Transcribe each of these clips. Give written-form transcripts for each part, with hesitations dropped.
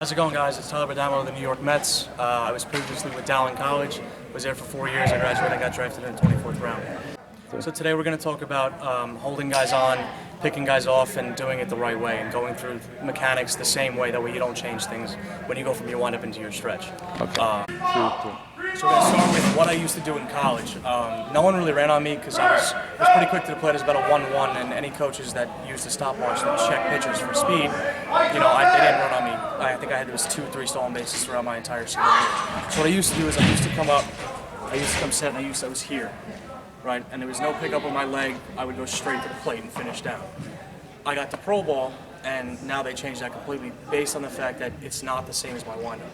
How's it going, guys? It's Tyler Badamo of the New York Mets. I was previously with Dowling College. Was there for 4 years. I graduated and got drafted in the 24th round. So today we're going to talk about holding guys on, picking guys off, and doing it the right way, and going through mechanics the same way. That way you don't change things when you go from your windup into your stretch. Okay. So we're going to start with what I used to do in college. No one really ran on me because I was pretty quick to the plate. It was about a 1-1, and any coaches that used the stopwatch to check pitchers for speed, they didn't run on me. I think I had 2-3 stolen bases throughout my entire senior year. So what I used to do is I used to come set, and I was here, right? And there was no pickup on my leg. I would go straight to the plate and finish down. I got to pro ball, and now they changed that completely based on the fact that it's not the same as my windup.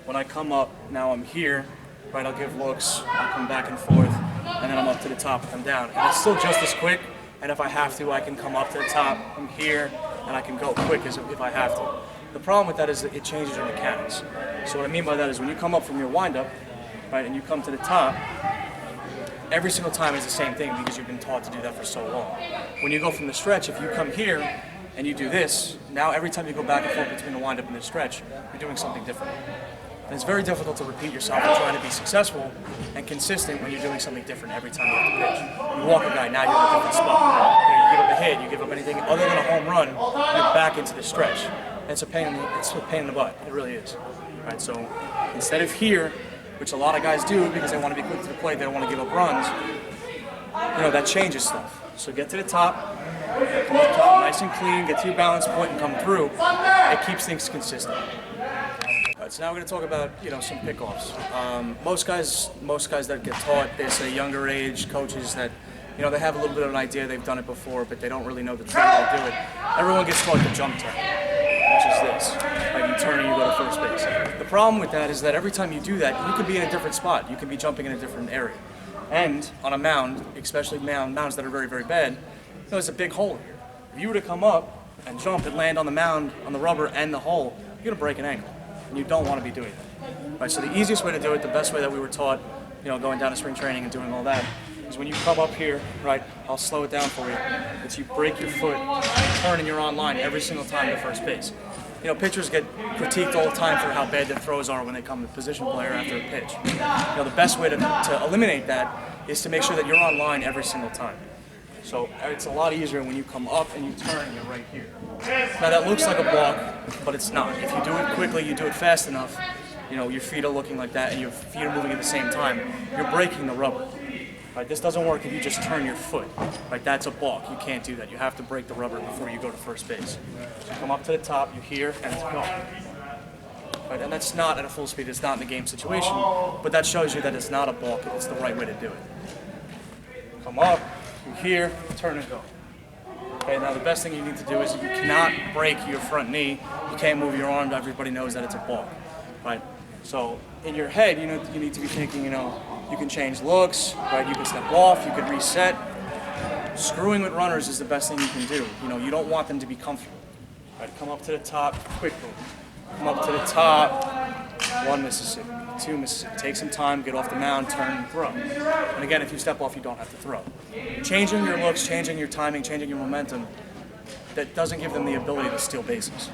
When I come up, now I'm here. Right, I'll give looks, I'll come back and forth, and then I'm up to the top and come down. And it's still just as quick, and if I have to, I can come up to the top, I'm here, and I can go quick as if I have to. The problem with that is that it changes your mechanics. So what I mean by that is when you come up from your windup, right, and you come to the top, every single time is the same thing because you've been taught to do that for so long. When you go from the stretch, if you come here and you do this, now every time you go back and forth between the windup and the stretch, you're doing something different. And it's very difficult to repeat yourself and trying to be successful and consistent when you're doing something different every time you have to pitch. You walk a guy, now you're in a different spot. You give up a hit, you give up anything other than a home run, you're back into the stretch. And it's a pain in the butt. It really is. Right, so instead of here, which a lot of guys do because they want to be quick to the plate, they don't want to give up runs, that changes stuff. So get to the top, come to the top nice and clean, get to your balance point and come through. It keeps things consistent. So now we're going to talk about some pickoffs. Most guys that get taught this at a younger age, coaches that they have a little bit of an idea, they've done it before, but they don't really know the true way to do it. Everyone gets taught the jump turn, which is this. Like you turn and you go to first base. The problem with that is that every time you do that, you could be in a different spot. You could be jumping in a different area. And on a mound, especially mounds that are very, very bad, there's a big hole here. If you were to come up and jump and land on the mound, on the rubber and the hole, you're going to break an ankle. And you don't want to be doing that. Right, so the easiest way to do it, the best way that we were taught, going down to spring training and doing all that, is when you come up here, right, I'll slow it down for you, it's you break your foot, turn and you're on line every single time to first base. Pitchers get critiqued all the time for how bad their throws are when they come to position player after a pitch. The best way to eliminate that is to make sure that you're on line every single time. So it's a lot easier when you come up and you turn and you're right here. Now that looks like a block, but it's not. If you do it quickly, you do it fast enough, your feet are looking like that and your feet are moving at the same time, you're breaking the rubber. Right, this doesn't work if you just turn your foot. Right, that's a balk. You can't do that. You have to break the rubber before you go to first base. So you come up to the top, you're here, and it's gone. Right, and that's not at a full speed. It's not in the game situation, but that shows you that it's not a balk. It's the right way to do it. Come up, you're here, turn and go. Okay, now the best thing you need to do is you cannot break your front knee. You can't move your arm. Everybody knows that it's a balk. Right? So in your head, you need to be thinking, you can change looks, right? You can step off, you can reset. Screwing with runners is the best thing you can do. You don't want them to be comfortable. Right? Come up to the top quickly. Come up to the top. 1 Mississippi, 2 Mississippi. Take some time, get off the mound, turn and throw. And again, if you step off, you don't have to throw. Changing your looks, changing your timing, changing your momentum, that doesn't give them the ability to steal bases.